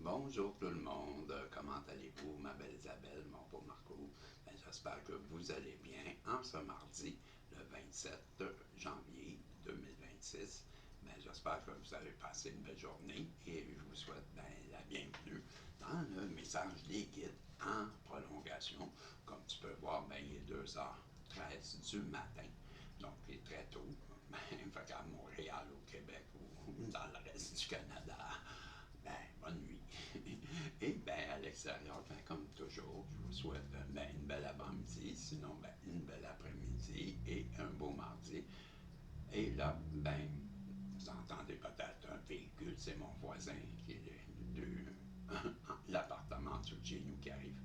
Bonjour tout le monde, comment allez-vous, ma belle Isabelle, mon beau Marco? Ben, j'espère que vous allez bien en ce mardi, le 27 janvier 2026. Ben, j'espère que vous avez passé une belle journée et je vous souhaite la bienvenue dans le message des guides en prolongation. Comme tu peux voir, il est 2h13 du matin, donc il est très tôt. Fait qu'à Montréal, au Québec ou dans le reste du Canada, bonne nuit. Et à l'extérieur, comme toujours, je vous souhaite une belle avant-midi, sinon une belle après-midi et un beau mardi. Et là, vous entendez peut-être un véhicule, c'est mon voisin qui est de l'appartement de chez nous qui arrive.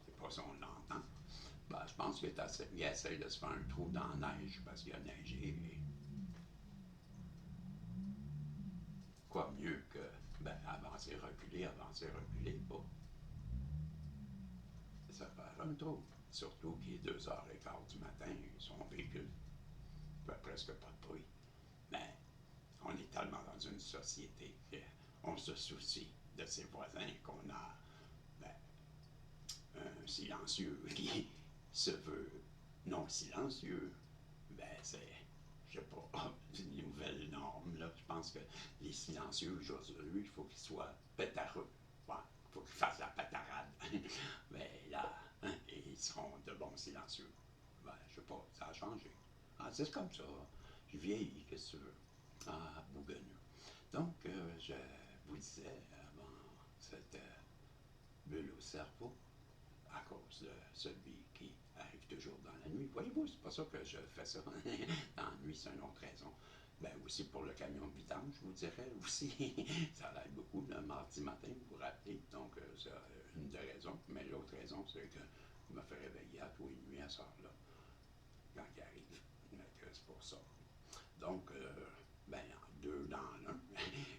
Je sais pas si on l'entend. Je pense qu'il essaie de se faire un trou dans la neige parce qu'il a neigé. Quoi mieux que avancer, reculer, pas. Ça fait un trou. Surtout qu'il est 2h15 du matin, son véhicule ne fait presque pas de bruit. Mais on est tellement dans une société qu'on se soucie de ses voisins qu'on a un silencieux qui se veut non silencieux. C'est, je sais pas, une nouvelle norme. Là. Je pense que les silencieux aujourd'hui, il faut qu'ils soient pétareux. Il faut qu'ils fassent la pétarade. Là, ils seront de bons silencieux. Je sais pas, ça a changé. C'est comme ça. Je vieillis, qu'est-ce que tu veux? Bougonneux. Donc, je vous disais avant cette bulle au cerveau, à cause de celui qui arrive toujours dans la nuit. Voyez-vous, c'est pas ça que je fais ça. Dans la nuit, c'est une autre raison. Aussi pour le camion de vidange, je vous dirais aussi. Ça l'aide beaucoup le mardi matin, vous vous rappelez. Donc, c'est une des raisons. Mais l'autre raison, c'est que je me fais réveiller à tous les nuits à ce heure-là, quand il arrive. C'est pour ça. Donc, deux dans l'un.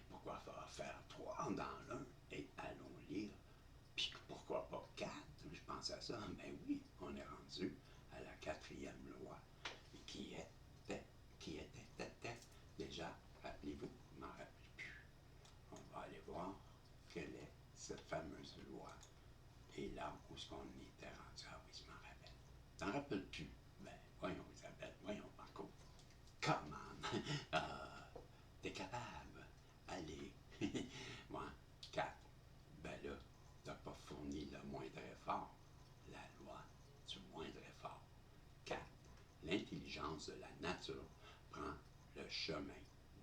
Pourquoi faire trois dans l'un? Et allons lire. Puis pourquoi pas quatre? Je pense à ça. Oui, on est rendu à la quatrième loi. Qui était déjà, rappelez-vous, je m'en rappelle plus. On va aller voir quelle est cette fameuse loi. Et là où est-ce qu'on était rendu? Ah oui, je m'en rappelle. T'en rappelles plus? Voyons, Isabelle, voyons, Marco. Comment? T'es capable. Allez. Moi, quatre. Là, t'as pas fourni le moindre effort. La loi du moindre effort. 4. L'intelligence de la nature prend le chemin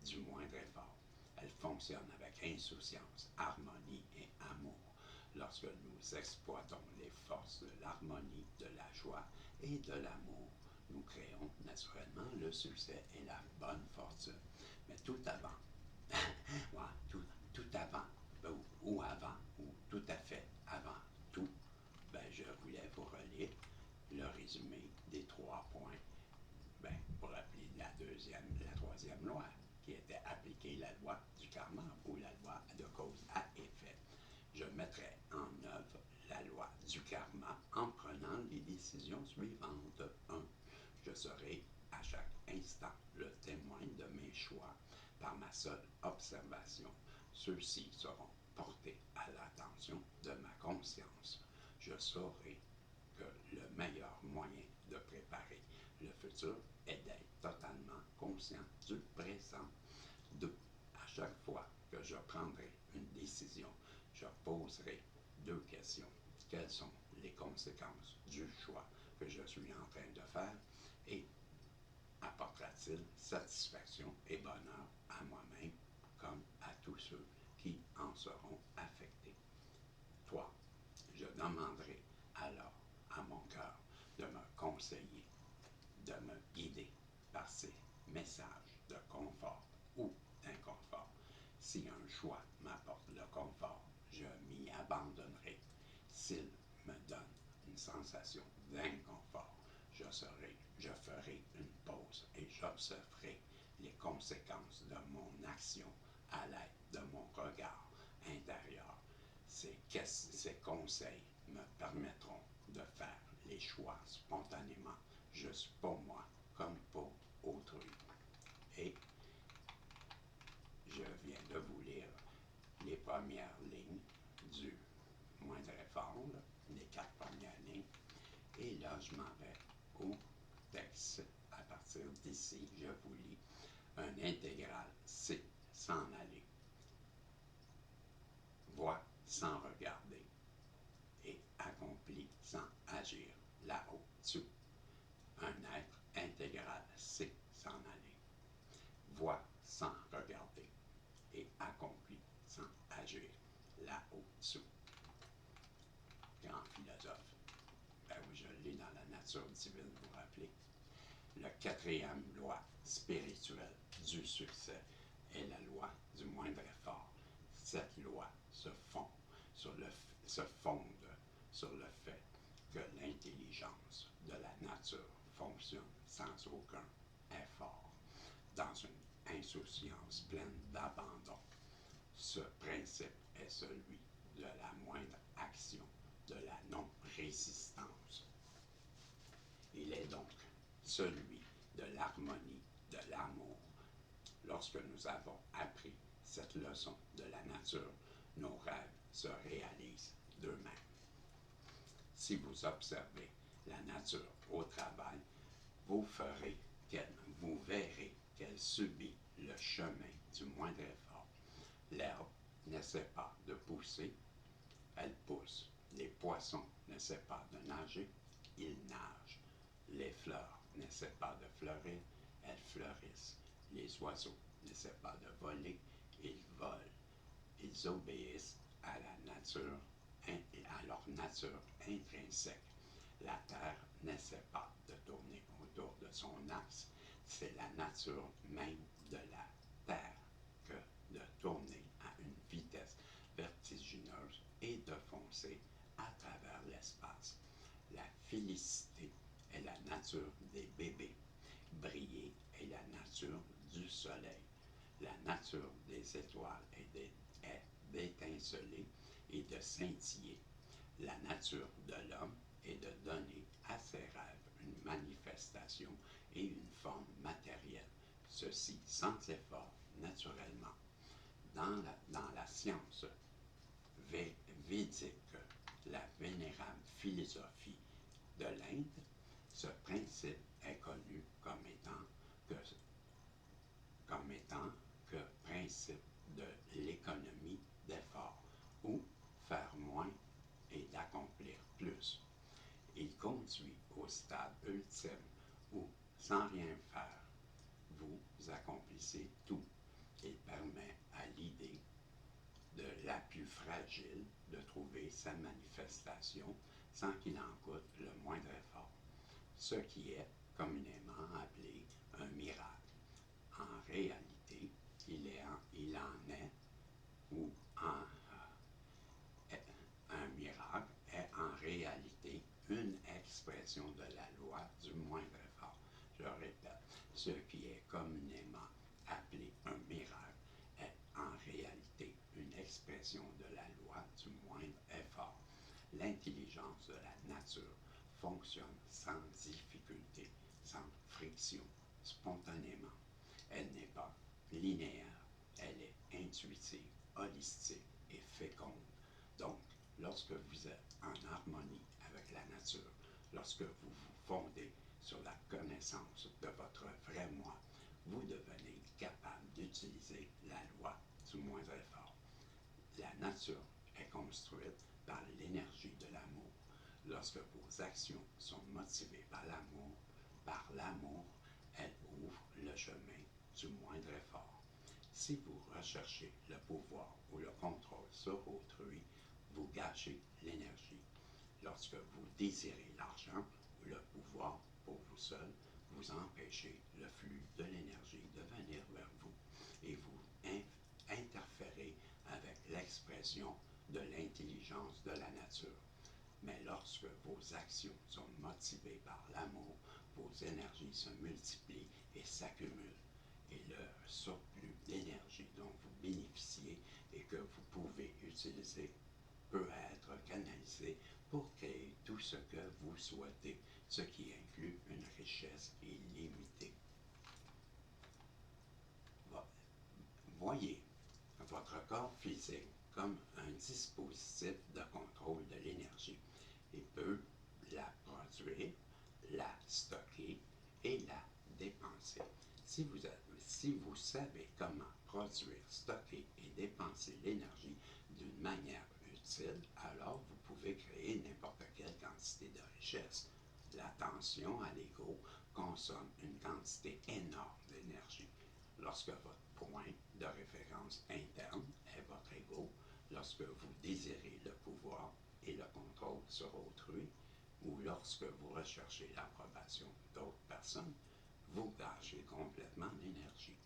du moindre effort. Elle fonctionne avec insouciance, harmonie et amour. Lorsque nous exploitons les forces de l'harmonie, de la joie et de l'amour, nous créons naturellement le succès et la bonne fortune. Mais tout avant, tout avant, ou avant, ou tout à fait avant tout, je voulais vous relire le résumé des 3 points pour appeler la troisième loi, qui était appliquer la loi du karma ou la loi de cause à effet. Je mettrai en œuvre la loi du karma en prenant les décisions suivantes. 1. Je serai à chaque instant le témoin de mes choix par ma seule observation. Ceux-ci seront portés à l'attention de ma conscience. Je saurai que le meilleur moyen de préparer le futur est d'être totalement conscient du présent. 2. À chaque fois que je prendrai une décision, je poserai 2 questions. Quelles sont les conséquences du choix que je suis en train de faire et apportera-t-il satisfaction et bonheur à moi-même comme à tous ceux qui en seront affectés? 3. Je demanderai alors à mon cœur de me conseiller, de me guider par ses messages de confort ou d'inconfort. Si un choix m'apporte le confort, je m'y abandonnerai. S'il me donne une sensation d'inconfort, je ferai une pause et j'observerai les conséquences de mon action à l'aide de mon regard intérieur. Ces conseils me permettront de faire les choix spontanément, juste pour moi, comme pour autrui. là, je m'en vais au texte. À partir d'ici, je vous lis un intégral C s'en aller, voit sans regarder et accomplit sans agir, là-haut, dessous. Un être intégral C s'en aller, voit sans regarder et accomplit sans agir, là-haut, dessous. Grand philosophe. Ben oui, je l'ai dans la nature divine, vous vous rappelez. La quatrième loi spirituelle du succès est la loi du moindre effort. Cette loi se fonde sur le fait que l'intelligence de la nature fonctionne sans aucun effort, dans une insouciance pleine d'abandon. Ce principe est celui de la moindre action, de la non-résistance. Il est donc celui de l'harmonie, de l'amour. Lorsque nous avons appris cette leçon de la nature, nos rêves se réalisent d'eux-mêmes. Si vous observez la nature au travail, vous verrez qu'elle subit le chemin du moindre effort. L'herbe n'essaie pas de pousser, elle pousse. Les poissons n'essaient pas de nager, ils nagent. Les fleurs n'essaient pas de fleurir, elles fleurissent. Les oiseaux n'essaient pas de voler, ils volent. Ils obéissent à la nature, à leur nature intrinsèque. La Terre n'essaie pas de tourner autour de son axe. C'est la nature même de la Terre que de tourner à une vitesse vertigineuse et de foncer à travers l'espace. La félicité est la nature des bébés. Briller est la nature du soleil. La nature des étoiles est d'étinceler et de scintiller. La nature de l'homme est de donner à ses rêves une manifestation et une forme matérielle, ceci sans effort, naturellement. Dans la science védique, la vénérable philosophie de l'Inde, ce principe est connu comme étant que principe de l'économie d'effort, ou faire moins et d'accomplir plus. Il conduit au stade ultime où, sans rien faire, vous accomplissez tout. Il permet à l'idée de la plus fragile de trouver sa manifestation sans qu'il en coûte le moindre effort, ce qui est communément appelé un miracle. En réalité, il en est, ou un miracle est en réalité une expression de la loi du moindre effort. Je répète, ce qui est communément appelé un miracle est en réalité une expression de la loi du moindre effort. L'intelligence de la nature fonctionne sans difficulté, sans friction, spontanément. Elle n'est pas linéaire, elle est intuitive, holistique et féconde. Donc, lorsque vous êtes en harmonie avec la nature, lorsque vous vous fondez sur la connaissance de votre vrai moi, vous devenez capable d'utiliser la loi du moindre effort. La nature est construite par l'énergie de l'amour. Lorsque vos actions sont motivées par l'amour, elles ouvrent le chemin du moindre effort. Si vous recherchez le pouvoir ou le contrôle sur autrui, vous gâchez l'énergie. Lorsque vous désirez l'argent ou le pouvoir pour vous seul, vous empêchez le flux de l'énergie de venir vers vous et vous interférez avec l'expression de l'intelligence de la nature. Mais lorsque vos actions sont motivées par l'amour, vos énergies se multiplient et s'accumulent. Et le surplus d'énergie dont vous bénéficiez et que vous pouvez utiliser peut être canalisé pour créer tout ce que vous souhaitez, ce qui inclut une richesse illimitée. Voyez votre corps physique comme un dispositif de contrôle de l'énergie. Il peut la produire stocker et la dépenser. Si vous savez comment produire, stocker et dépenser l'énergie d'une manière utile, alors vous pouvez créer n'importe quelle quantité de richesse. L'attention à l'ego consomme une quantité énorme d'énergie. Lorsque votre point de référence interne est votre ego, lorsque vous désirez le pouvoir et le contrôle sur autrui, ou lorsque vous recherchez l'approbation d'autres personnes, vous gâchez complètement l'énergie.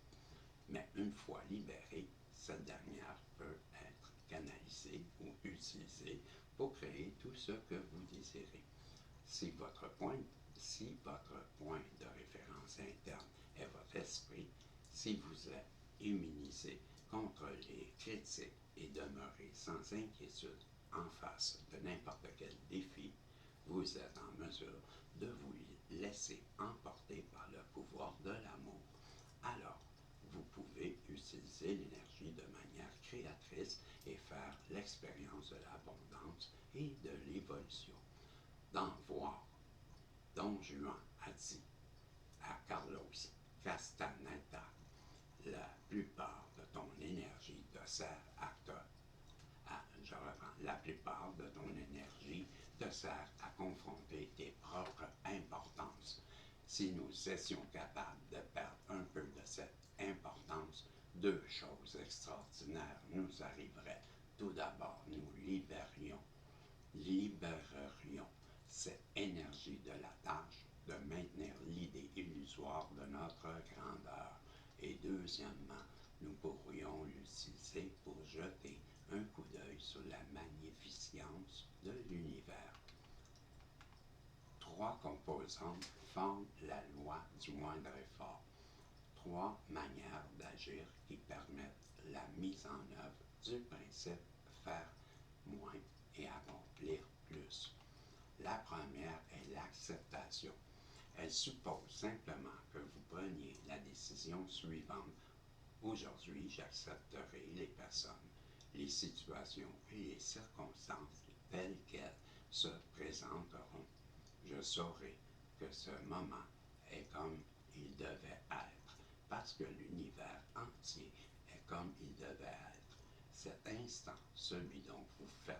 Mais une fois libérée, cette dernière peut être canalisée ou utilisée pour créer tout ce que vous désirez. Si votre point de référence interne est votre esprit, si vous êtes immunisé contre les critiques et demeurez sans inquiétude en face de n'importe quel défi, vous êtes en mesure de vous laisser emporter par le pouvoir de l'amour. Alors, vous pouvez utiliser l'énergie de manière créatrice et faire l'expérience de l'abondance et de l'évolution. Dans Voir, Don Juan a dit à Carlos Castaneda, la plupart de ton énergie te sert la plupart de ton énergie te sert à confronter tes propres importances. Si nous étions capables de perdre un peu de cette importance, deux choses extraordinaires nous arriveraient. Tout d'abord, nous libérerions cette énergie de la tâche de maintenir l'idée illusoire de notre grandeur. Et deuxièmement, nous pourrions l'utiliser pour jeter un coup d'œil sur la magnificence de l'univers. Trois composantes forment la loi du moindre effort. Trois manières d'agir qui permettent la mise en œuvre du principe faire moins et accomplir plus. La première est l'acceptation. Elle suppose simplement que vous preniez la décision suivante. Aujourd'hui, j'accepterai les personnes, les situations et les circonstances telles qu'elles se présenteront. Je saurai que ce moment est comme il devait être, parce que l'univers entier est comme il devait être. Cet instant, celui dont vous faites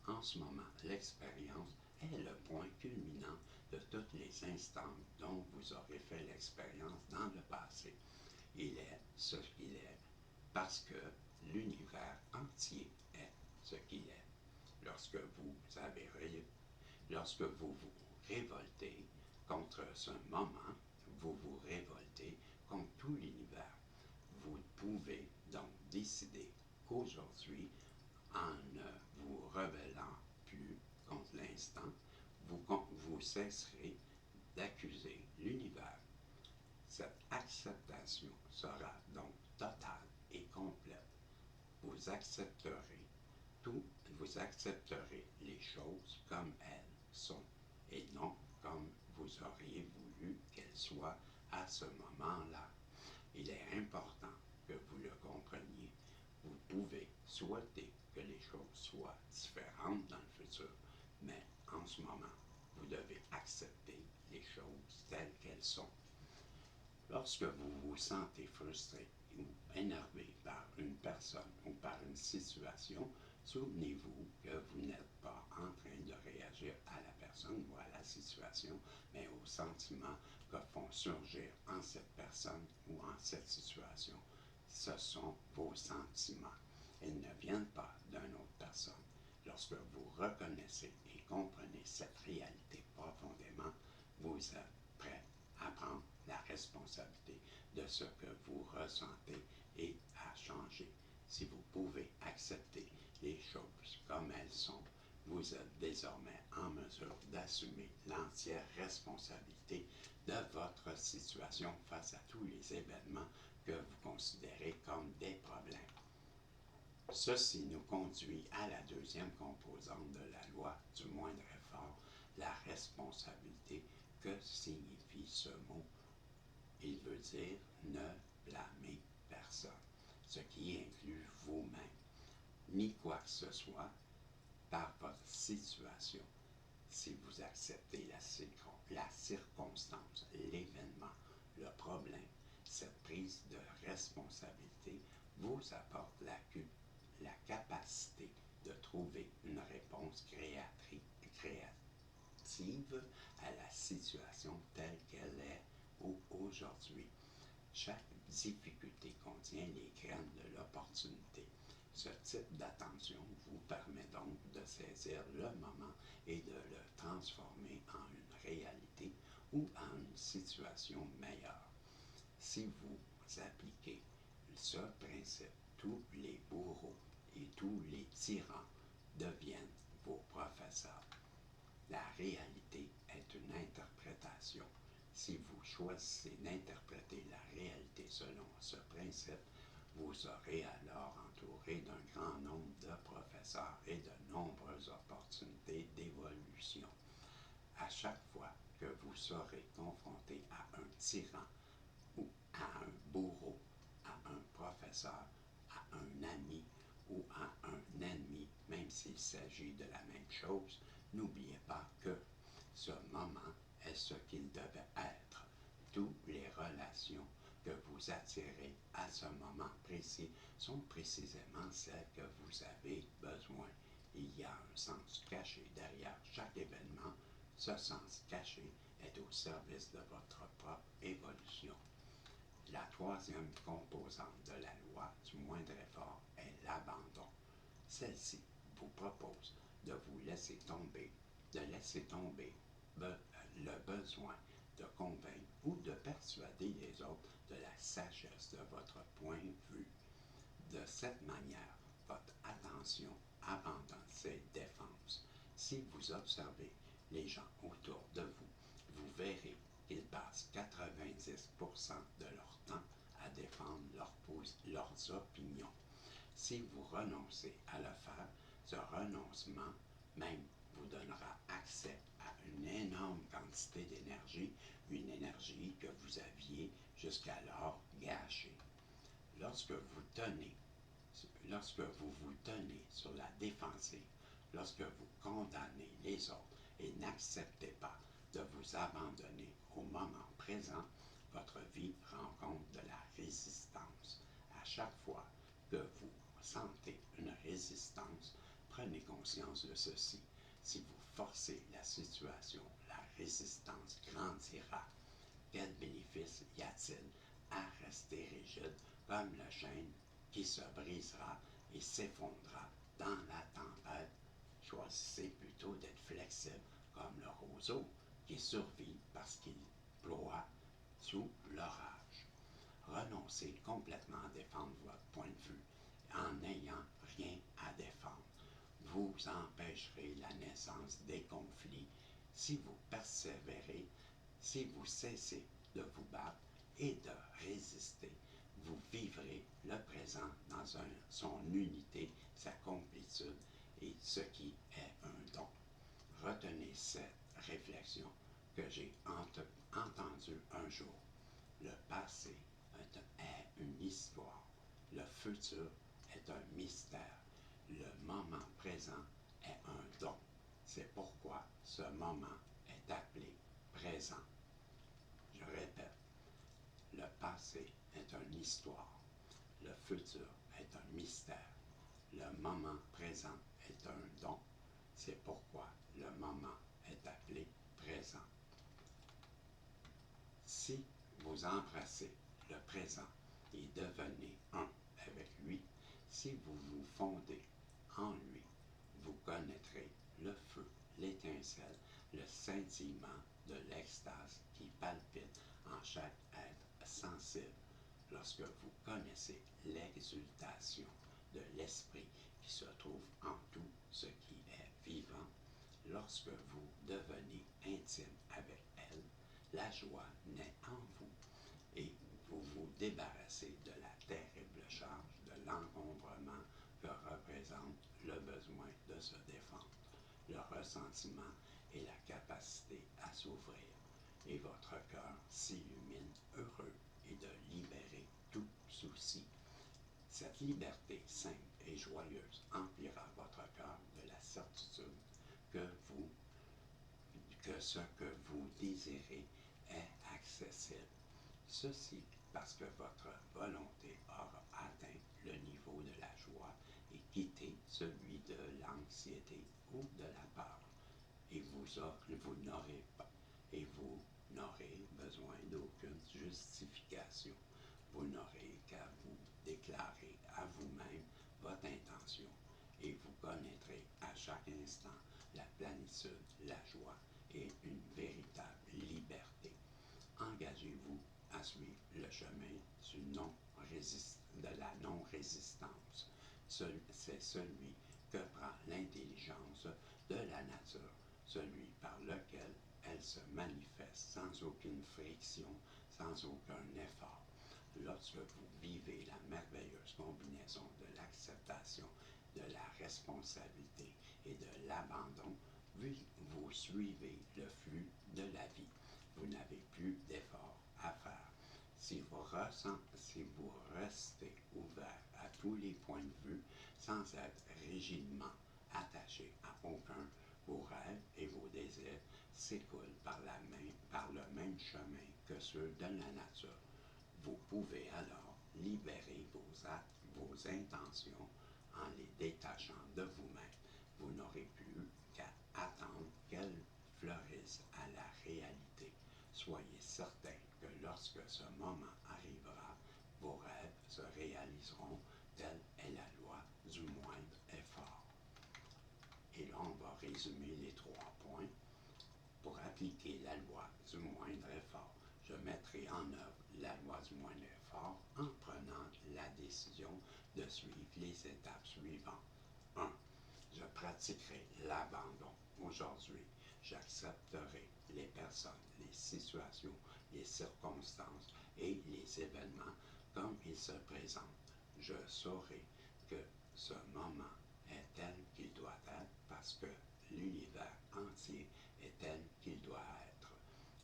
en ce moment l'expérience, est le point culminant de tous les instants dont vous aurez fait l'expérience dans le passé. Il est ce qu'il est parce que l'univers entier est ce qu'il est. Lorsque vous vous révoltez contre ce moment, vous vous révoltez contre tout l'univers. Vous pouvez donc décider qu'aujourd'hui, en ne vous rebellant plus contre l'instant, vous cesserez d'accuser l'univers. Cette acceptation sera donc totale et complète. Vous accepterez tout, vous accepterez les choses comme elles sont et non comme vous auriez voulu qu'elles soient à ce moment-là. Il est important que vous le compreniez. Vous pouvez souhaiter que les choses soient différentes dans le futur, mais en ce moment, vous devez accepter les choses telles qu'elles sont. Lorsque vous vous sentez frustré ou énervé par une personne ou par une situation, souvenez-vous que vous n'êtes pas en train de réagir à la personne ou à la situation, mais aux sentiments que font surgir en cette personne ou en cette situation. Ce sont vos sentiments. Ils ne viennent pas d'une autre personne. Lorsque vous reconnaissez et comprenez cette réalité profondément, vous êtes prêt à prendre la responsabilité de ce que vous ressentez et à changer. Si vous pouvez accepter les choses comme elles sont, vous êtes désormais en mesure d'assumer l'entière responsabilité de votre situation face à tous les événements que vous considérez comme des problèmes. Ceci nous conduit à la deuxième composante de la loi du moindre effort, la responsabilité. Que signifie ce mot? Il veut dire ne blâmer personne, ce qui inclut vous-même, ni quoi que ce soit par votre situation. Si vous acceptez la circonstance, l'événement, le problème, cette prise de responsabilité vous apporte la capacité de trouver une réponse créative à la situation telle qu'elle est aujourd'hui. Chaque difficulté contient les graines de l'opportunité. Ce type d'attention vous permet donc de saisir le moment et de le transformer en une réalité ou en une situation meilleure. Si vous appliquez ce principe, tous les bourreaux et tous les tyrans deviennent vos professeurs. La réalité est une interprétation. Si vous choisissez d'interpréter la réalité selon ce principe, vous serez alors entouré d'un grand nombre de professeurs et de nombreuses opportunités d'évolution. À chaque fois que vous serez confronté à un tyran ou à un bourreau, à un professeur, à un ami ou à un ennemi, même s'il s'agit de la même chose, n'oubliez pas que ce moment est ce qu'il devait être. Toutes les relations que vous attirez à ce moment précis sont précisément celles que vous avez besoin. Il y a un sens caché derrière chaque événement. Ce sens caché est au service de votre propre évolution. La troisième composante de la loi du moindre effort est l'abandon. Celle-ci vous propose de vous laisser tomber, le besoin de convaincre ou de persuader les autres de la sagesse de votre point de vue. De cette manière, votre attention abandonne ses défenses. Si vous observez les gens autour de vous, vous verrez qu'ils passent 90% de leur temps à défendre leurs opinions. Si vous renoncez à le faire, ce renoncement même vous donnera accès à une énorme quantité d'énergie, une énergie que vous aviez jusqu'alors gâchée. Lorsque vous vous tenez sur la défensive, lorsque vous condamnez les autres et n'acceptez pas de vous abandonner au moment présent, votre vie rencontre de la résistance. À chaque fois que vous sentez une résistance, prenez conscience de ceci. Si vous forcez la situation, la résistance grandira. Quel bénéfice y a-t-il à rester rigide comme le chêne qui se brisera et s'effondrera dans la tempête? Choisissez plutôt d'être flexible comme le roseau qui survit parce qu'il ploie sous l'orage. Renoncez complètement à défendre votre point de vue en n'ayant rien à défendre. Vous empêcherez la naissance des conflits si vous persévérez, si vous cessez de vous battre et de résister. Vous vivrez le présent dans son unité, sa complétude et ce qui est un don. Retenez cette réflexion que j'ai entendue un jour. Le passé est une histoire. Le futur est un mystère. Le moment présent est un don. C'est pourquoi ce moment est appelé présent. Je répète, le passé est une histoire. Le futur est un mystère. Le moment présent est un don. C'est pourquoi le moment est appelé présent. Si vous embrassez le présent et devenez un avec lui, si vous vous fondez en lui, vous connaîtrez le feu, l'étincelle, le scintillement de l'extase qui palpite en chaque être sensible lorsque vous connaissez l'exultation de l'esprit qui se trouve en tout ce qui est vivant. Lorsque vous devenez intime avec elle, la joie naît en vous et vous vous débarrassez de la terrible charge de l'encombrement que représente le besoin de se défendre, le ressentiment et la capacité à s'ouvrir. Et votre cœur s'illumine heureux et de libérer tout souci. Cette liberté simple et joyeuse emplira votre cœur de la certitude que vous ce que vous désirez est accessible. Ceci parce que votre volonté aura atteint le niveau de la joie et quitté celui de l'anxiété ou de la peur. Et vous n'aurez pas, et vous n'aurez besoin d'aucune justification. Vous n'aurez qu'à vous déclarer à vous-même votre intention et vous connaîtrez à chaque instant la plénitude, la joie et une véritable liberté. Engagez-vous à suivre le chemin de la non-résistance. C'est celui que prend l'intelligence de la nature, celui par lequel elle se manifeste sans aucune friction, sans aucun effort. Lorsque vous vivez la merveilleuse combinaison de l'acceptation, de la responsabilité et de l'abandon, vous suivez le flux de la vie. Vous n'avez plus d'efforts à faire. Si vous restez ouvert à tous les points de vue sans être rigidement attaché à aucun, vos rêves et vos désirs s'écoulent par le même chemin que ceux de la nature. Vous pouvez alors libérer vos intentions en les détachant de vous-même. Vous n'aurez plus qu'à attendre qu'elles fleurissent à la réalité. Soyez certain que lorsque ce moment arrivera, vos rêves se réaliseront. Telle est la loi du moindre effort. Et là, on va résumer les 3 points. Pour appliquer la loi du moindre effort, je mettrai en œuvre la loi du moindre effort en prenant la décision de suivre les étapes suivantes. 1. Je pratiquerai l'abandon. Aujourd'hui, j'accepterai les personnes, les situations, les circonstances et les événements comme ils se présentent. Je saurai que ce moment est tel qu'il doit être parce que l'univers entier est tel qu'il doit être.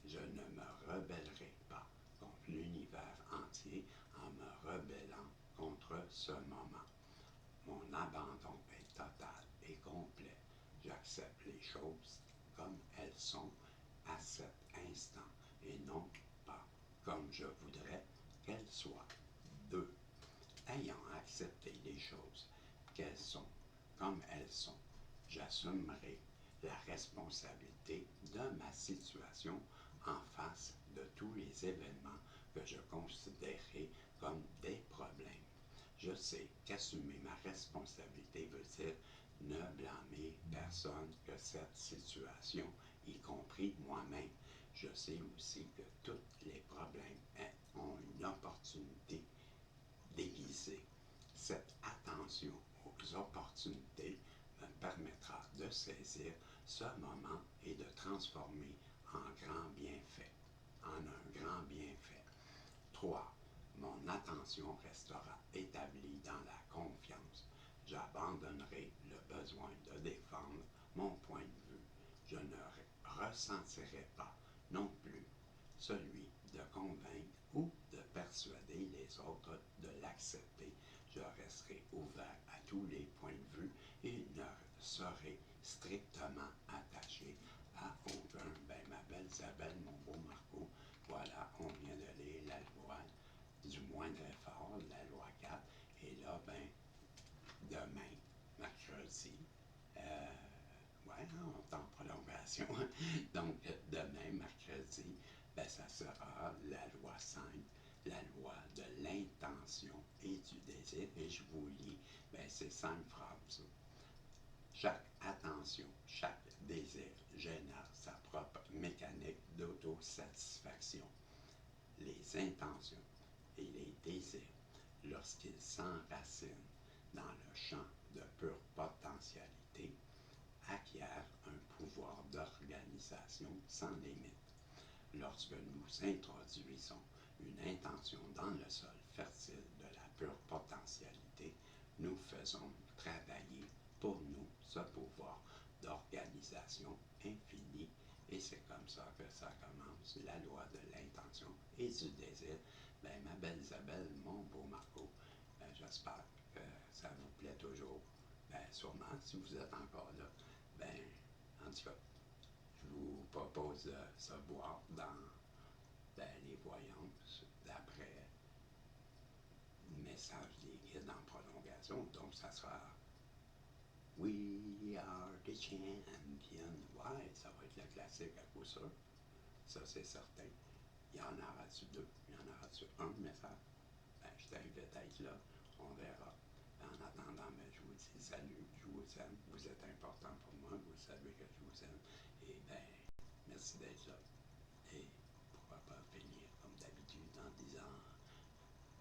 Je ne me rebellerai pas contre l'univers entier en me rebellant contre ce moment. Mon abandon est total et complet. J'accepte les choses comme elles sont à cet instant et non pas comme je voudrais qu'elles soient. 2. Ayant accepté les choses qu'elles sont comme elles sont, j'assumerai la responsabilité de ma situation en face de tous les événements que je considérais comme des problèmes. Je sais qu'assumer ma responsabilité veut dire ne blâmer personne que cette situation, y compris moi-même. Je sais aussi que tous les problèmes ont une opportunité déguisée. Cette attention aux opportunités me permettra de saisir ce moment et de transformer en grand bienfait, en un grand bienfait. 3. Mon attention restera établie dans la confiance. J'abandonnerai le besoin de défendre mon point de vue. Je ne ressentirai pas non plus celui de convaincre ou de persuader les autres de l'accepter. Je resterai ouvert à tous les points de vue et ne serai strictement attaché à aucun. Ben, ma belle Isabelle, mon beau Marco, voilà, on vient de lire la loi du moindre effort, la loi 4, et là, ben, demain, mercredi, ouais, on est en prolongation. Donc, demain, mercredi, ben, ça sera la loi 5, la loi de l'intention et du désir. Et je vous lis ces 5 phrases. Chaque attention, chaque désir génère sa propre mécanique d'autosatisfaction. Les intentions et les désirs, lorsqu'ils s'enracinent dans le champ de pure potentialité, acquièrent un pouvoir d'organisation sans limite. Lorsque nous introduisons une intention dans le sol fertile de la pure potentialité, nous faisons travailler pour nous ce pouvoir d'organisation infinie et c'est comme ça que ça commence, la loi de l'intention et du désir. Ben, ma belle Isabelle, mon beau Marco, ben, j'espère que ça vous plaît toujours. Ben, sûrement, si vous êtes encore là, ben, en tout cas, je vous propose de se voir dans les voyances d'après le message des guides en prolongation. Donc, ça sera We are the champion. Ouais, ça va être le classique à coup sûr. Ça, c'est certain. Il y en aura-tu deux? Il y en aura-tu un message? Ben, je t'invite à être là. On verra. En attendant, ben, je vous dis salut, je vous aime. Vous êtes important pour moi. Vous savez que je vous aime. Et ben, merci d'être là. Et pourquoi pas finir comme d'habitude en disant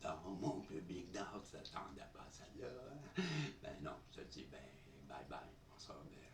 dans mon public d'art, ça t'attendait pas à ça là. Ben non, je te dis ben bye bye. On se reverra.